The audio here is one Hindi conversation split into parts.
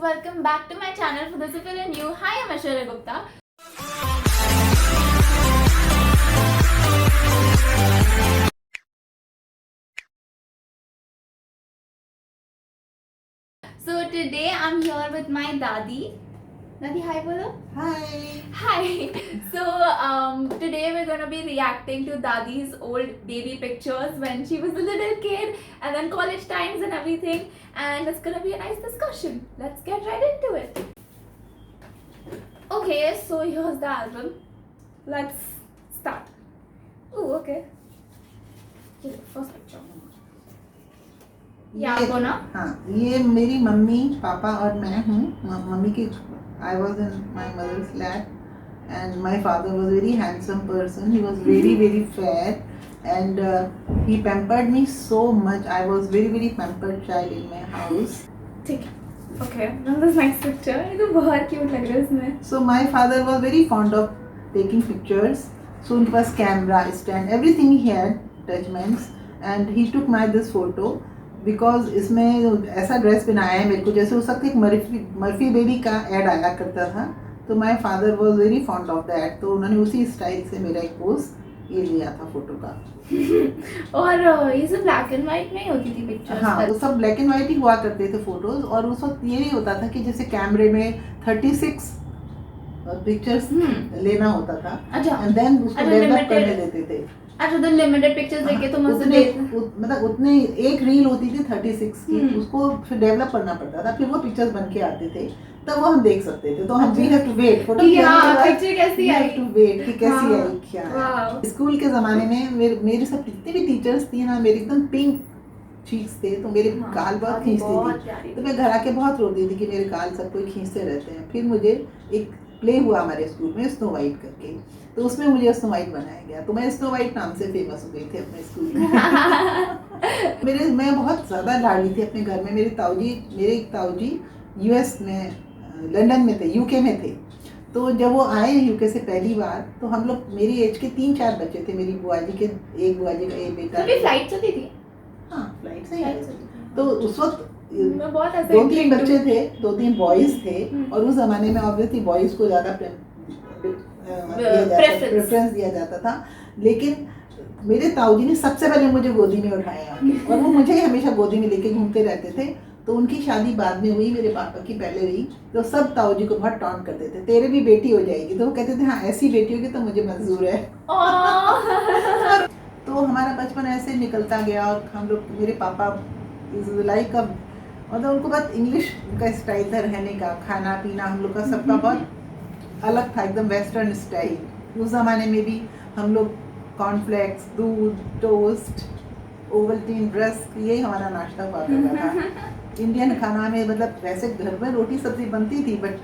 welcome back to my channel. For those of you who are new, hi, I'm Aishwarya Gupta. So today I'm here with my Dadi. Dadi, hi bolo. Hi. Hi. So today we're gonna be reacting to Dadi's old baby pictures when she was a little kid, and then college times and everything. And it's gonna be a nice discussion. Let's get right into it. Okay, so here's the album. Let's start. Oh, okay. First picture. Yeah, आपको ना? हाँ, ये मेरी मम्मी पापा और मैं हूँ. मम्मी की I was in my mother's lap and my father was a very handsome person. He was very fair and he pampered me so much. I was very pampered child in my house. ठीक है. Okay, now this next picture. ये तो बहुत cute लग रहा है इसमें. So my father was very fond of taking pictures. So उनके पास camera stand, everything he had, attachments, and he took my this photo. Because इसमें ऐसा ड्रेस पहनाया है मेरे को जैसे हो सकता है एक मर्फी बेबी का ऐड आया करता था. तो my father was very fond of that. तो उन्होंने उसी स्टाइल से मेरा एक पोज ये लिया था फोटो का. और ये सब ब्लैक एंड व्हाइट में ही होती थी पिक्चर्स. हाँ, तो सब ब्लैक एंड व्हाइट ही हुआ करते थे फोटोज. और उस वक्त ये नहीं होता था कि जैसे कैमरे में 36 पिक्चर्स लेना होता था. अच्छा. एंड देन उसको डेवलप करने देते थे. अच्छा, तो लिमिटेड पिक्चर्स देखे तो मतलब उतने एक रील होती थी 36 की. उसको फिर डेवलप करना पड़ता था. फिर वो पिक्चर्स बन के आते थे. तब वो हम देख सकते थे. तो हम we have to wait photo picture कैसी आई, टू वेट कि कैसी आई क्या. स्कूल के जमाने में मेरे सब जितने भी टीचर्स थी ना, मेरे एकदम पिंक चीक्स थे. तो मेरे गाल बहुत खींचती थी. तो मैं घर आके बहुत रोती थी कि मेरे गाल सब कोई खींचते रहते हैं. फिर मुझे एक प्ले हुआ हमारे स्कूल में स्नो वाइट करके. तो उसमें मुझे स्नो वाइट बनाया गया. तो मैं स्नो वाइट नाम से फेमस हो गई थी अपने स्कूल में. मैं बहुत ज़्यादा लाडली थी अपने घर में. मेरे ताऊजी यूएस में लंदन में थे, यूके में थे. तो जब वो आए यूके से पहली बार, तो हम लोग मेरी एज के 3-4 बच्चे थे. मेरी बुआ जी के एक बुआ जी का एक बेटा. फ्लाइट चलती थी. हाँ, फ्लाइट से ही. तो उस वक्त 2-3 बच्चे थे, 2-3 बॉयज थे. और उस जमाने में ऑब्वियसली बॉयज को ज़्यादा प्रेफरेंस दिया जाता था. लेकिन मेरे ताऊजी ने सबसे पहले मुझे गोदी में उठाया और वो मुझे हमेशा गोदी में लेके घूमते रहते थे. तो उनकी शादी बाद में हुई, मेरे पापा की पहले हुई. तो सब ताऊजी को बहुत टॉन्ट करते थे, तेरे भी बेटी हो जाएगी. तो वो कहते थे हाँ, ऐसी बेटी होगी तो मुझे मंजूर है. तो हमारा बचपन ऐसे निकलता गया. और हम लोग, मेरे पापा लाइक मतलब उनको बहुत इंग्लिश का स्टाइल था रहने का, खाना पीना हम लोग का सबका बहुत अलग था, एकदम वेस्टर्न स्टाइल. उस ज़माने में भी हम लोग कॉर्नफ्लेक्स, दूध, टोस्ट, ओवल्टीन, रस्क, यही हमारा नाश्ता हुआ करता था. इंडियन खाना में मतलब वैसे घर में रोटी सब्जी बनती थी, बट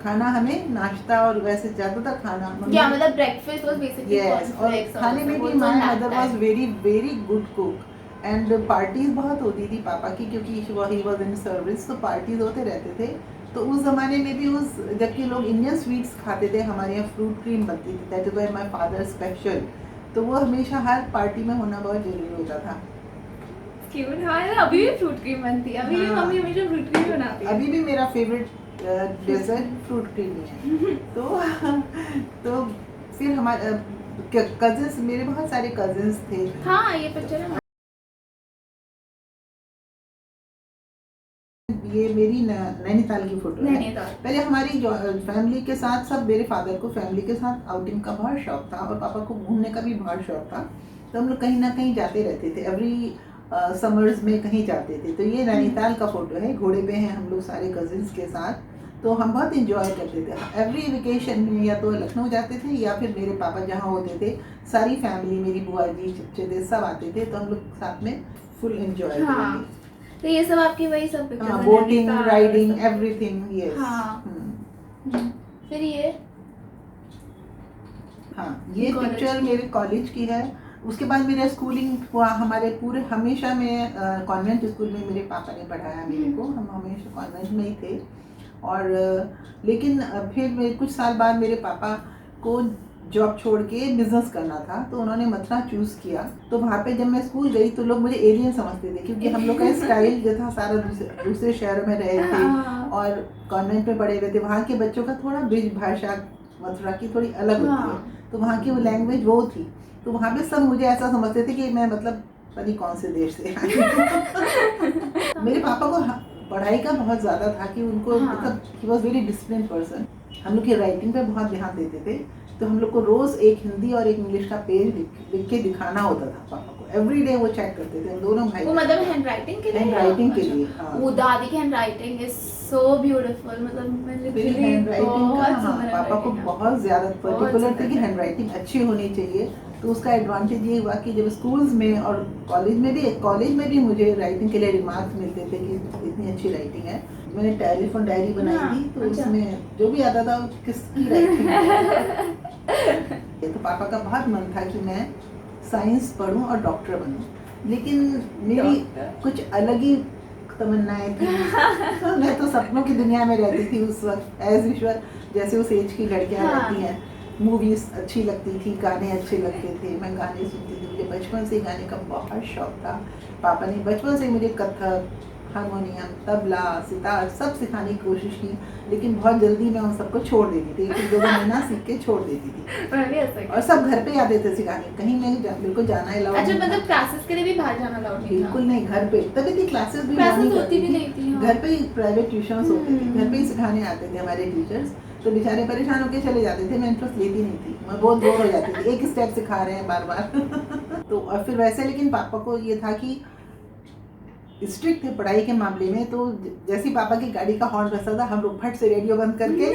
खाना हमें नाश्ता और वैसे ज़्यादा था खाना. मतलब ब्रेकफास्ट वाज बेसिकली. यस. और खाने में भी my mother was very good cook. And parties बहुत होती थी पापा की, क्योंकि ही वॉज इन सर्विस. तो पार्टीज होते रहते थे. तो उस ज़माने में भी जबकि लोग इंडियन स्वीट्स खाते थे, हमारे यहाँ फ्रूट क्रीम बनती थी. That is why my father special. तो वो हमेशा हर पार्टी में होना बहुत जरूरी होता था. क्यूट. हाँ, अभी भी फ्रूट क्रीम बनती है. अभी भी मम्मी हमेशा फ्रूट क्रीम बनाती है. अभी भी मेरा फेवरेट डेजर्ट फ्रूट क्रीम है. तो फिर हमारे कजिन्स, मेरे बहुत सारे कजिन्स थे. हाँ, ये पिक्चर है. ये मेरी नैनीताल की फोटो है. पहले हमारी फैमिली के साथ, सब मेरे फादर को फैमिली के साथ आउटिंग का बहुत शौक था और पापा को घूमने का भी बहुत शौक था. तो हम लोग कहीं ना कहीं जाते रहते थे. एवरी समर्स में कहीं जाते थे. तो ये नैनीताल का फोटो है. घोड़े पे हैं हम लोग सारे कजिन्स के साथ. तो हम बहुत इंजॉय करते थे. एवरी वेकेशन में या तो लखनऊ जाते थे या फिर मेरे पापा जहाँ होते थे, सारी फैमिली, मेरी बुआ जी, चच्चे थे, सब आते थे. तो हम लोग साथ में फुल एंजॉय करते थे. तो ये सब आपकी वही सब पिक्चर्स हैं. Boating, riding, everything. यस. फिर ये ये पिक्चर मेरे कॉलेज की है. उसके बाद मेरा स्कूलिंग हुआ हमारे पूरे, हमेशा मैं कॉन्वेंट स्कूल में मेरे पापा ने पढ़ाया मेरे को. हम हमेशा कॉन्वेंट में ही थे. और लेकिन फिर कुछ साल बाद मेरे पापा को जॉब छोड़ के बिजनेस करना था, तो उन्होंने मथुरा चूज किया। तो वहाँ पे जब मैं स्कूल गई तो लोग मुझे एलियन समझते थे, क्योंकि हम लोग का स्टाइल जो था सारा दूसरे शहरों में रहे थे और कॉन्वेंट में पढ़े हुए थे। वहाँ के बच्चों का थोड़ा ब्रिज भाषा मथुरा की थोड़ी अलग होती है, तो वहाँ की वो लैंग्वेज वो थी। तो वहाँ पे सब मुझे ऐसा समझते थे कि मैं मतलब पता कौन से देश से मेरे पापा को पढ़ाई का बहुत ज़्यादा था कि उनको मतलब he was very discipline person. हम लोग की राइटिंग पे बहुत ध्यान देते थे, तो हम लोग को रोज़ एक हिंदी और एक इंग्लिश का पेज लिख के दिखाना होता था पापा को। एवरी डे वो चेक करते थे, दोनों भाई। वो मतलब हैंडराइटिंग के लिए? हैंडराइटिंग के लिए, हाँ। वो दादी की हैंडराइटिंग इज सो ब्यूटीफुल, मतलब मैं लिटरली हैंडराइटिंग का पापा को बहुत ज़्यादा पर्टिकुलर थे कि हैंडराइटिंग अच्छी होनी चाहिए। तो उसका एडवांटेज ये हुआ कि जब स्कूल्स में और कॉलेज में भी मुझे राइटिंग के लिए रिमार्क्स मिलते थे कि इतनी अच्छी राइटिंग है। मैंने टेलीफोन डायरी बनाई थी, तो उसमें जो भी आता था किसकी राइटिंग तो पापा का बहुत मन था कि मैं साइंस पढूं और डॉक्टर बनूं, लेकिन मेरी कुछ अलग ही तमन्नाएं थी। तो मैं तो सपनों की दुनिया में रहती थी उस वक्त, एज यूजुअल जैसे उस एज की लड़कियां रहती हैं। मूवीज अच्छी लगती थी, गाने अच्छे लगते थे, मैं गाने सुनती थी। मुझे बचपन से गाने का बहुत शौक था। पापा ने बचपन से मुझे कथक, हारमोनियम, तबला, सितार सब सिखाने की कोशिश की, लेकिन बहुत जल्दी मैं उन सबको छोड़ देती थी। 1-2 महीना सीख के छोड़ देती थी। और सब घर पे आते थे सिखाने, कहीं मैं बिल्कुल जाना अलाउड नहीं। अच्छा, मतलब क्लासेस के लिए भी बाहर जाना अलाउड नहीं था? बिल्कुल नहीं, घर पे। तभी थी क्लासेस भी होती भी नहीं थी। घर पे ही प्राइवेट ट्यूशंस होते थे, घर पे ही सिखाने आते थे हमारे टीचर्स। तो बेचारे परेशान होकर चले जाते थे, मैं इंटरेस्ट लेती नहीं थी, मैं बहुत बोर हो जाती थी, एक स्टेप सिखा रहे हैं बार बार। तो और फिर वैसे, लेकिन पापा को ये था कि स्ट्रिक्ट थे पढ़ाई के मामले में। तो जैसे पापा की गाड़ी का हॉर्न बजता था, हम लोग फट से रेडियो बंद करके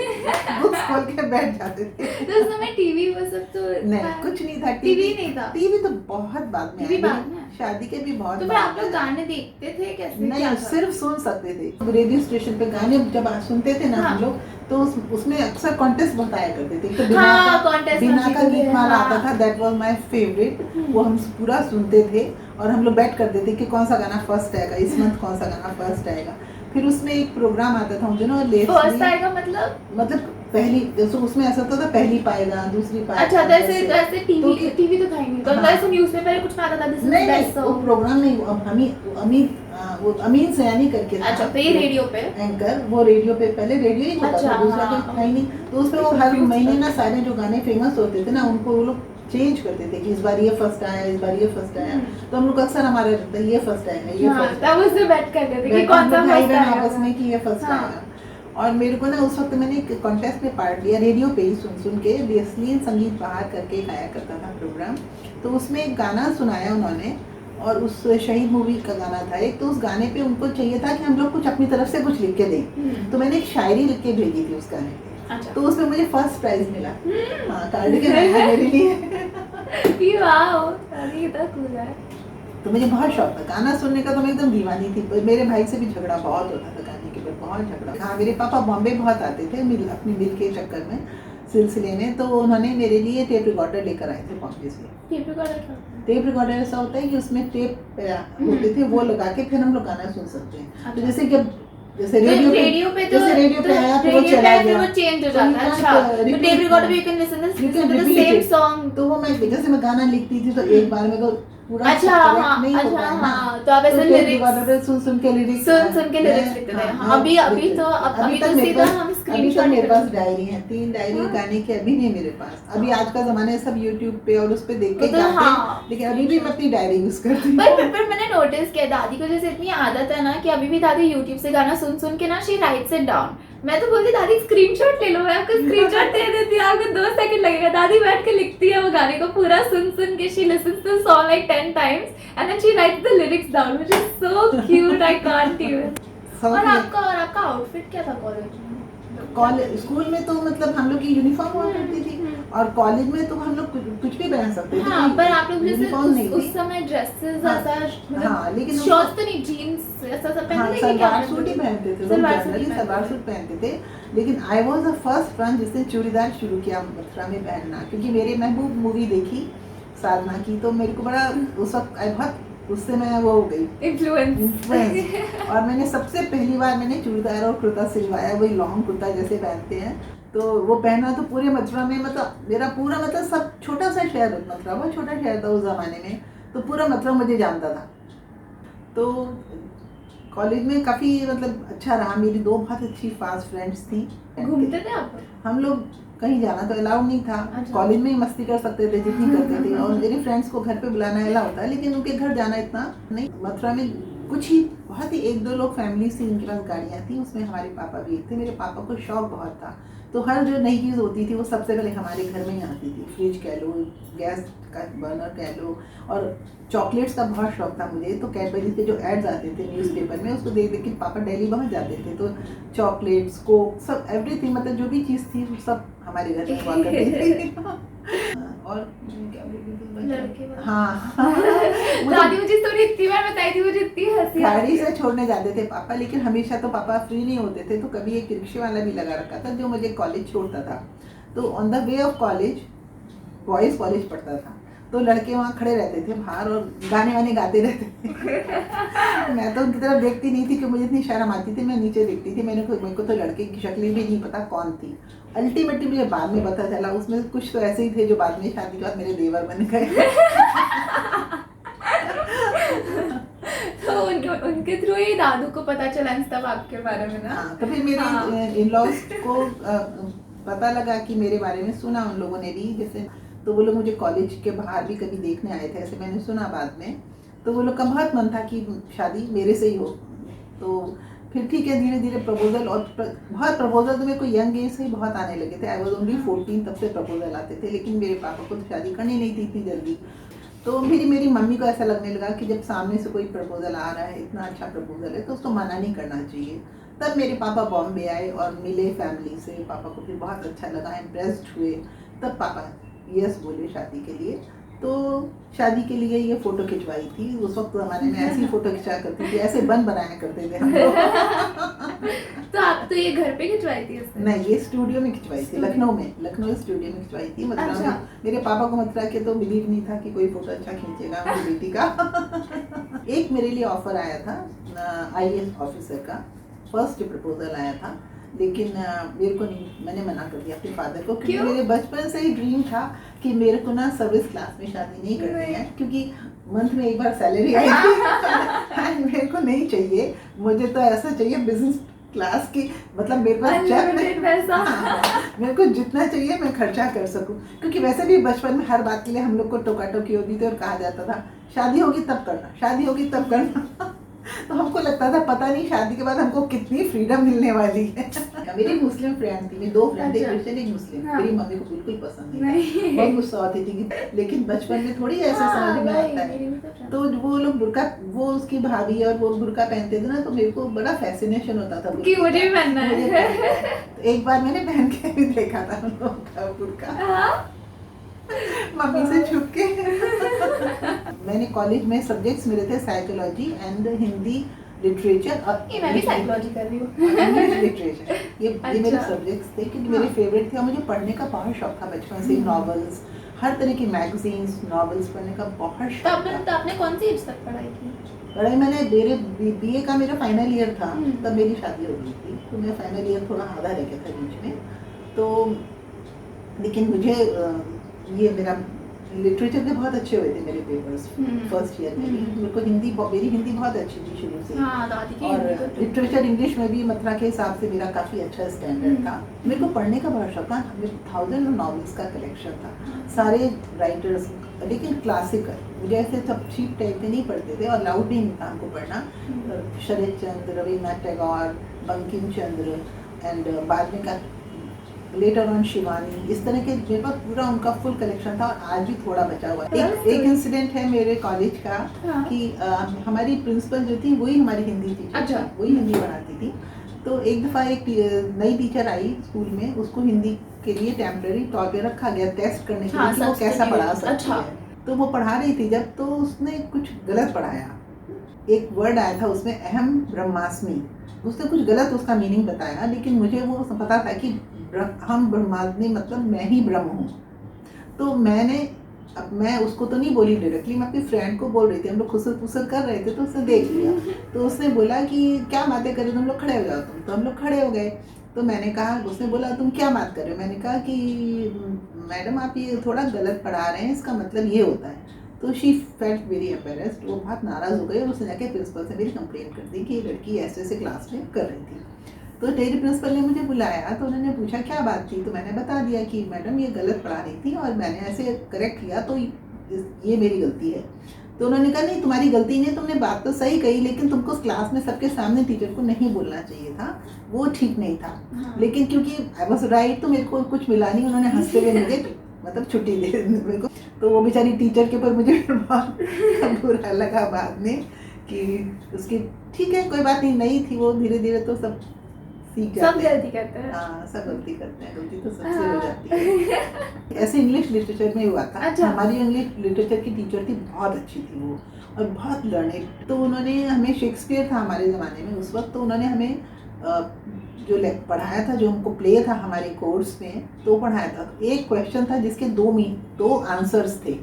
बुक्स खोल के बैठ जाते थे। तो उस समय टीवी वो सब तो नहीं, कुछ नहीं था। टीवी नहीं था? टीवी तो बहुत बाद में आया, शादी के भी बहुत। तो फिर आप लोग गाने देखते थे कैसे? नहीं, सिर्फ सुन सकते थे। रेडियो स्टेशन पे गाने जब सुनते थे ना हम लोग, तो उसमें अक्सर कॉन्टेस्ट बताया करते थे। तो बिना का गीत माला आता था, दैट वाज माय फेवरेट। वो हम पूरा सुनते थे और हम लोग बैट करते थे कि कौन सा गाना फर्स्ट आएगा इस मंथ, कौन सा गाना फर्स्ट आएगा। फिर उसमें एक प्रोग्राम आता था मुझे ना, फर्स्ट आएगा मतलब पहली, जैसे उसमें ऐसा होता था पहली पाएगा, दूसरी पाएगा। अच्छा, तो ऐसे टीवी तो था ही नहीं, तो ऐसे न्यूज़पेपर कुछ में आता था, दिस इज बेस्ट सॉन्ग। वो प्रोग्राम नहीं, वो अमीन सयानी करके था। अच्छा, पे रेडियो पे एंकर, वो रेडियो पे पहले रेडियो ही होता था, दूसरा कोई था ही नहीं। तो उसमें वो हर महीने ना सारे जो गाने फेमस होते थे ना, उनको वो लोग चेंज करते थे कि इस बार ये फर्स्ट आया, इस बार ये फर्स्ट आया। तो हम लोग अक्सर हमारे रहता है ये फर्स्ट आएगा, ये फर्स्ट आएगा, तब उससे बैट करते थे कि कौन सा फर्स्ट आएगा आपस में कि ये फर्स्ट आएगा। और मेरे को ना उस वक्त मैंने एक कॉन्टेस्ट में पार्ट लिया, रेडियो पे ही सुन के। बेसलीन संगीत बाहर करके गाया करता था प्रोग्राम। तो उसमें एक गाना सुनाया उन्होंने, और उस शहीद मूवी का गाना था एक। तो उस गाने पे उनको चाहिए था कि हम लोग कुछ अपनी तरफ से कुछ लिख के दें। तो मैंने एक शायरी लिख के भेजी थी उस गाने पे। अच्छा। तो उसमें मुझे फर्स्ट प्राइज मिला। हाँ, कार्डिगन आया मेरे लिए। वाओ, ये तो कूल है। तो मुझे बहुत शौक था गाना सुनने का, तो मैं एकदम दीवानी थी। मेरे भाई से भी झगड़ा बहुत होता था गाने के ऊपर, बहुत झगड़ा। हाँ, मेरे पापा बॉम्बे बहुत आते थे अपनी मिल के चक्कर में, सिलसिले में। तो उन्होंने मेरे लिए टेप रिकॉर्डर लेकर आए थे बॉम्बे से। टेप रिकॉर्डर ऐसा होता है कि उसमें टेप होते थे, वो लगा के फिर हम लोग गाना सुन सकते हैं। तो जैसे रेडियो पे आया फिर वो चला गया, वो चेंज हो जाता है। अच्छा, तो टेप रिकॉर्डर पे you can listen the same song. तो वो मैं जैसे मैं गाना लिखती थी तो एक बार में तो पूरा अच्छा, नहीं होता है ना, तो आप ऐसे लिरिक्स सुन के लिरिक्स लिखते थे। अभी तो सीधा हम स्क्रीनशॉट। मेरे पास डायरी है, 3 डायरी गाने की अभी नहीं मेरे पास। अभी आज का जमाना है, सब यूट्यूब पे और उस पे देख के गाते हैं, लेकिन अभी भी मैं अपनी डायरी यूज करती हूँ। पर मैंने नोटिस किया दादी को जैसे इतनी आदत है ना कि अभी भी दादी यूट्यूब से गाना सुन के ना शी राइट्स इट डाउन। मैं तो बोलती दादी स्क्रीनशॉट ले लो, मैं आपको स्क्रीनशॉट दे देती हूँ, आपको 2 सेकंड लगेगा। दादी बैठ के लिखती है वो गाने को पूरा सुन के, she listens to song like 10 times and then she writes the lyrics down, which is so cute, I can't even. और आपका आउटफिट क्या था कॉलेज में? स्कूल में तो मतलब हम लोग की यूनिफॉर्म हुआ करती थी, और कॉलेज में तो हम लोग कुछ भी पहन सकते थे। हाँ, पर आप लोग जैसे उस समय ड्रेसेस ऐसा, हाँ, लेकिन शॉर्ट्स तो नहीं, जीन्स ऐसा सब पहनते थे। सलवार सूट ही पहनते थे, सलवार सूट पहनते थे। लेकिन I was the first one जिसने चूड़ीदार शुरू किया मथुरा में पहनना, क्योंकि मेरे महबूब मूवी देखी साधना की, तो मेरे को बड़ा उस वक्त बहुत उससे मैं वो हो गई इन्फ्लुएंस। इन्फ्लुएंस। और मैंने सबसे पहली बार मैंने चूड़ीदार और कुर्ता सिलवाया, वही लॉन्ग कुर्ता जैसे पहनते हैं, तो वो पहना तो पूरे मथुरा में, मतलब मेरा पूरा मतलब सब, छोटा सा शहर मथुरा, बहुत छोटा शहर था उस ज़माने में, तो पूरा मथुरा मुझे जानता था। तो कॉलेज में काफ़ी मतलब अच्छा रहा, मेरी 2 बहुत अच्छी फास्ट फ्रेंड्स थी। घूमते थे आप? हम लोग कहीं जाना तो अलाउड नहीं था, अच्छा। कॉलेज में ही मस्ती कर सकते थे जितनी करते थे, और मेरे फ्रेंड्स को घर पे बुलाना अलाउ होता है, लेकिन उनके घर जाना इतना नहीं। मथुरा में कुछ ही बहुत ही 1-2 लोग फैमिली से, उनके पास गाड़ियाँ थी, उसमें हमारे पापा भी एक थे। मेरे पापा को शौक बहुत था, तो हर जो नई चीज़ होती थी वो सबसे पहले हमारे घर में ही आती थी। फ्रिज कह लो, गैस का बर्नर कह लो, और चॉकलेट्स का बहुत शौक था मुझे, तो कैडबरी के जो एड्स आते थे न्यूज़पेपर में, उसको देख देख के पापा डेली बाहर जाते थे, तो चॉकलेट्स, कोक, सब एवरीथिंग, मतलब जो भी चीज़ थी वो सब हमारे घर में हुआ करती थी। और क्या लड़के बोलते, हाँ दादी मुझे स्टोरी इतनी बार बताई थी, मुझे इतनी हंसी गाड़ी से छोड़ने जाते थे पापा, लेकिन हमेशा तो पापा फ्री नहीं होते थे, तो कभी एक रिक्शे वाला भी लगा रखा था जो मुझे कॉलेज छोड़ता था। तो on the way of college, boys college पढ़ता था, तो लड़के वहाँ खड़े रहते थे बाहर और गाने वाने गाते रहते थे। मैं तो उनकी तरफ देखती नहीं थी कि मुझे इतनी शर्म आती थी, मैं नीचे देखती थी। मेरे को तो लड़के की शक्ल भी नहीं पता कौन थी। अल्टीमेटली मुझे बाद में पता चला, उसमें कुछ तो ऐसे ही थे जो बाद में शादी के बाद मेरे देवर बन गए। तो उनके थ्रू ही दादू को पता चला इन सब आपके बारे में ना? हाँ, तो फिर मेरे इन-लॉज को पता लगा कि मेरे बारे में सुना उन लोगों ने भी, जैसे तो वो लोग मुझे कॉलेज के बाहर भी कभी देखने आए थे, ऐसे मैंने सुना बाद में। तो वो लोग का बहुत मन था कि शादी मेरे से ही हो। तो फिर ठीक है, धीरे धीरे प्रपोजल, और बहुत प्रपोजल तो मेरे को यंग एज से ही बहुत आने लगे थे। आई वॉज ओनली 14 तब से प्रपोजल आते थे, लेकिन मेरे पापा को तो शादी करनी नहीं थी इतनी जल्दी। तो मेरी मम्मी को ऐसा लगने लगा कि जब सामने से कोई प्रपोजल आ रहा है, इतना अच्छा प्रपोजल है, तो उसको मना नहीं करना चाहिए। तब मेरे पापा बॉम्बे आए और मिले फैमिली से, पापा को फिर बहुत अच्छा लगा, इम्प्रेस्ड हुए, तब पापा यस बोले शादी के लिए। तो शादी के लिए ये फ़ोटो खिंचवाई थी। उस वक्त ज़माने में ऐसी फ़ोटो खिंचा करती थी, ऐसे बन बनाया करते थे हम लोग। तो आप तो ये घर पे खिंचवाई थी उसने? नहीं, ये स्टूडियो में खिंचवाई थी, लखनऊ में, लखनऊ स्टूडियो में खिंचवाई थी। मथुरा अच्छा। में मेरे पापा को मथुरा के तो बिलीव नहीं था कि कोई फ़ोटो अच्छा खींचेगा मेरी बेटी का। एक मेरे लिए ऑफ़र आया था IAS ऑफिसर का, फर्स्ट प्रपोजल आया था, लेकिन मेरे को नहीं, मैंने मना कर दिया अपने फादर को, क्योंकि मेरे बचपन से ही ड्रीम था कि मेरे को ना सर्विस क्लास में शादी नहीं करनी है, क्योंकि मंथ में एक बार सैलरी आई थी। मेरे को नहीं चाहिए, मुझे तो ऐसा चाहिए बिजनेस क्लास की, मतलब मेरे पास जब पैसा, मेरे को जितना चाहिए मैं खर्चा कर सकूं, क्योंकि वैसे भी बचपन में हर बात के लिए हम लोग को टोका टोकी होती थी और कहा जाता था शादी होगी तब करना, शादी होगी तब करना। तो हमको लगता था पता नहीं शादी के बाद हमको कितनी फ्रीडम मिलने वाली है। मेरी मुस्लिम फ्रेंड थी, मेरी 2 फ्रेंड, एक क्रिश्चियन एक मुस्लिम। हाँ। मेरी मम्मी को बिल्कुल पसंद नहीं, बहुत गुस्सा होती थी, लेकिन बचपन में थोड़ी ऐसे समझ में आता है। तो वो लोग बुर्का, वो उसकी भाभी और वो बुर्का पहनते थे ना, तो मेरे को बड़ा फैसिनेशन होता था कि मुझे भी पहनना है। तो एक बार मैंने पहन के भी देखा था उन लोगों का बुर्का, मम्मी से छुप के। मैंने कॉलेज में सब्जेक्ट्स मेरे थे साइकोलॉजी एंड हिंदी लिटरेचर, और मैं भी साइकोलॉजी कर रही हूँ। इंग्लिश लिटरेचर, ये मेरे अच्छा। सब्जेक्ट्स थे, क्योंकि मेरे फेवरेट थे और मुझे पढ़ने का बहुत शौक था बचपन से। नॉवेल्स, हर तरह की मैगजीन्स, नॉवेल्स पढ़ने का बहुत शौक था। तो आपने कौन सी एज तक पढ़ाई की? पढ़ाई मैंने मेरे BA का मेरा फाइनल ईयर था, तब मेरी शादी हो गई थी, तो मेरा फाइनल ईयर थोड़ा आधा रह गया था बीच में। तो लेकिन मुझे ये मेरा लिटरेचर के बहुत अच्छे हुए थे मेरे पेपर्स फर्स्ट ईयर में भी। मेरे को मेरी हिंदी बहुत अच्छी थी शुरू से। हाँ, दादी की और हिंदी तो लिटरेचर इंग्लिश में भी मथुरा के हिसाब से मेरा काफ़ी अच्छा स्टैंडर्ड था। मेरे को पढ़ने का बहुत शौक था, मेरे 1000 नॉवेल्स का कलेक्शन था, सारे राइटर्स, लेकिन क्लासिकल। मुझे ऐसे सब चीप टाइप के नहीं पढ़ते थे और लाउड भी नहीं था हमको पढ़ना। शरद चंद्र, रविन्द्रनाथ टैगोर, बंकिम चंद्र, एंड बाद में का लेटर ऑन शिवानी, इस तरह के मेरे पास पूरा उनका फुल कलेक्शन था, और आज भी थोड़ा बचा हुआ है। एक इंसिडेंट है मेरे कॉलेज का, कि हमारी प्रिंसिपल जो थी वही हमारी हिंदी टीचर, अच्छा, वही हिंदी पढ़ाती थी। तो एक दफ़ा एक नई टीचर आई स्कूल में, उसको हिंदी के लिए टेम्पररी तौर पे रखा गया टेस्ट करने के लिए कि वो कैसा पढ़ा सकती है। तो वो पढ़ा रही थी जब, तो उसने कुछ गलत पढ़ाया, एक वर्ड आया था उसमें अहम ब्रह्मास्मि, उसने कुछ गलत उसका मीनिंग बताया, लेकिन मुझे वो पता था कि हम ब्रह्मास्मि मतलब मैं ही ब्रह्म हूँ। तो मैंने अब मैं उसको तो नहीं बोली डायरेक्टली, मैं अपनी फ्रेंड को बोल रही थी, हम लोग खुसर पुसर कर रहे थे तो उसने देख लिया। तो उसने बोला कि क्या बातें कर रहे हो तुम लोग, खड़े हो जाओ तुम। तो हम लोग खड़े हो गए। तो मैंने कहा, उसने बोला तुम क्या बात कर रहे हो। मैंने कहा कि मैडम आप ये थोड़ा गलत पढ़ा रहे हैं, इसका मतलब ये होता है। तो शी फेल्ट वेरी एम्बेरेस्ड, वो बहुत नाराज़ हो गई और उसने जाके प्रिंसिपल से मेरी कंप्लेंट कर दी कि ये लड़की ऐसे ऐसे क्लास में कर रही थी। तो डेली प्रिंसिपल ने मुझे बुलाया तो उन्होंने पूछा क्या बात थी। तो मैंने बता दिया कि मैडम ये गलत पढ़ा रही थी और मैंने ऐसे करेक्ट किया, तो ये मेरी गलती है। तो उन्होंने कहा नहीं तुम्हारी गलती नहीं, तुमने बात तो सही कही, लेकिन तुमको उस क्लास में सबके सामने टीचर को नहीं बोलना चाहिए था, वो ठीक नहीं था। हाँ। लेकिन क्योंकि आई वॉज राइट तो मेरे को कुछ मिला नहीं। उन्होंने हंसते हुए मुझे मतलब छुट्टी दे दी मेरे को। तो वो बेचारी टीचर के ऊपर मुझे बहुत बुरा लगा बाद में कि उसकी ठीक है कोई बात नहीं, नहीं थी वो, धीरे धीरे तो सब सीख सब जाते हैं। गलती करते हैं। हाँ सब गलती करते हैं, गलती तो सबसे हो जाती है। ऐसे इंग्लिश लिटरेचर में हुआ था। अच्छा। हमारी इंग्लिश लिटरेचर की टीचर थी, बहुत अच्छी थी वो और बहुत लर्नेड। तो उन्होंने हमें, शेक्सपियर था हमारे ज़माने में उस वक्त, तो उन्होंने हमें जो पढ़ाया था, जो हमको प्ले था हमारे कोर्स में, तो पढ़ाया था। एक क्वेश्चन था जिसके दो आंसर्स थे।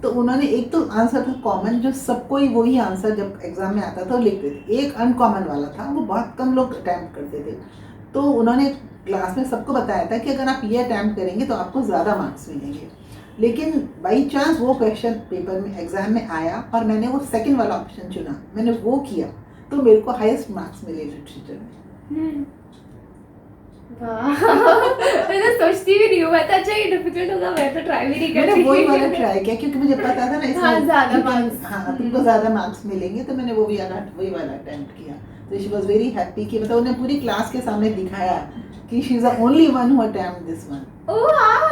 तो उन्होंने, एक तो आंसर था कॉमन जो सबको ही वही आंसर जब एग्जाम में आता था वो लिखते थे, एक अनकॉमन वाला था वो बहुत कम लोग अटैम्प्ट करते थे। तो उन्होंने क्लास में सबको बताया था कि अगर आप ये अटैम्प्ट करेंगे तो आपको ज़्यादा मार्क्स मिलेंगे। लेकिन बाई चांस वो क्वेश्चन पेपर में एग्जाम में आया और मैंने वो सेकंड वाला ऑप्शन चुना, मैंने वो किया, तो मेरे को हाईएस्ट मार्क्स मिले लिटरेचर में। मैं तो सोचती भी नहीं हूँ, मैं तो अच्छा ये डिफिकल्ट होगा, मैं तो ट्राई भी नहीं मैंने करती। वही वाला ट्राई किया क्योंकि मुझे पता था ना इसमें हाँ, ज़्यादा you can- marks। हाँ तुमको ज़्यादा मार्क्स मिलेंगे, तो मैंने वही वाला अटेम्प्ट किया। तो शी वाज वेरी हैप्पी कि मतलब उन्हें पूरी क्लास के सामने दिखाया कि she is the only one who attempt this one. Oh wow.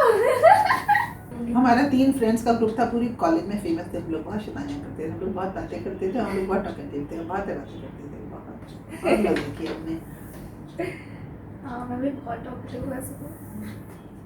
हमारा 3 फ्रेंड्स का ग्रुप था, पूरी कॉलेज में फेमस थे। हम लोग बहुत शैतानियां करते थे, हम लोग बहुत बातें करते थे, हम लोग बहुत टॉकेटिव थे, बहुत बातें करते थे, बहुत मजे किए हमने। हाँ मैं भी बहुत टॉकेटिव हूँ वैसे तो।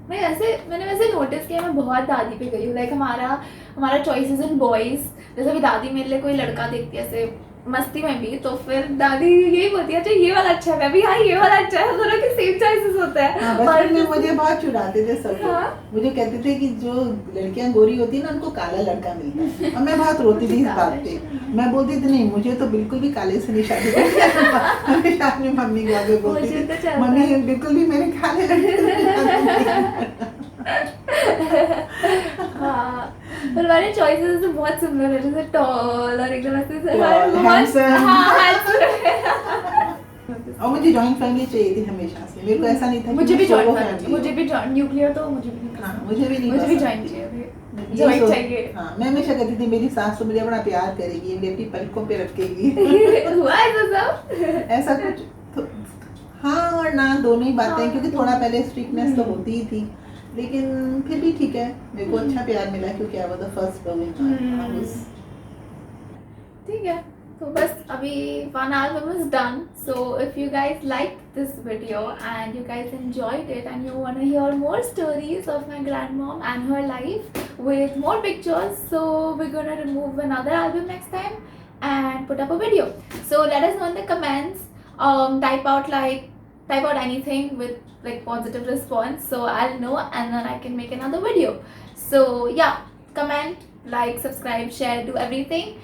मैंने वैसे नोटिस किया, मैं बहुत दादी पे गई हूँ। लाइक हमारा चॉइसेस इन बॉयज़, जैसे अभी दादी मेरे लिए कोई लड़का देखती है ऐसे मस्ती में भी, तो फिर दादी यही बोलती है अच्छा ये वाला अच्छा है, मैं भी हाँ ये वाला अच्छा है, दोनों के सेम चॉइसेस होते हैं। हाँ, बचपन में मुझे बहुत चिढ़ाते थे सब लोग। हाँ। मुझे कहते थे कि जो लड़कियां गोरी होती है ना उनको काला लड़का मिलता है, और मैं बहुत रोती थी इस बात पे। मैं बोलती थी नहीं मुझे तो बिल्कुल भी काले से नहीं शादी करनी है। हमेशा अपनी मम्मी को आगे बोलती मुझे तो थी चलता मम्मी है। बिल्कुल भी मेरे काले लड़के से नहीं शादी करनी। हाँ, पर हमारे चॉइसेस तो बहुत सिमिलर है, जैसे टॉल और एकदम ऐसे Tall, handsome। हाँ handsome। और मुझे जॉइंट फैमिली चाहिए थी हमेशा से, मेरे को ऐसा नहीं था कि मुझे भी मैं solo जॉइंट family मुझे भी जॉइंट न्यूक्लियर तो मुझे भी नहीं हाँ पसंद। मुझे भी नहीं मुझे भी पसंद जॉइंट थी। चाहिए, ये जॉइंट सोच- चाहिए। हाँ मैं हमेशा कहती थी मेरी सास तो मुझे बड़ा प्यार करेगी, मेरी अपनी पलकों पे रखेगी। हुआ ऐसा सब? ऐसा कुछ तो, हाँ और ना दोनों ही बातें, हाँ, क्योंकि थोड़ा पहले स्ट्रिक्टनेस तो होती ही थी, लेकिन फिर भी ठीक है, मेरे को अच्छा प्यार मिला क्योंकि I was the first girl in my house. ठीक है, तो बस अभी one album is done. So if you guys liked this video and you guys enjoyed it and you want to hear more stories of my grandmom and her life with more pictures, so we're gonna remove another album next time and put up a video. So let us know in the comments. Type out anything with like positive response, so I'll know and then I can make another video. So yeah, comment, like, subscribe, share, do everything.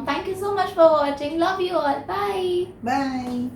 Thank you so much for watching. Love you all. Bye. Bye.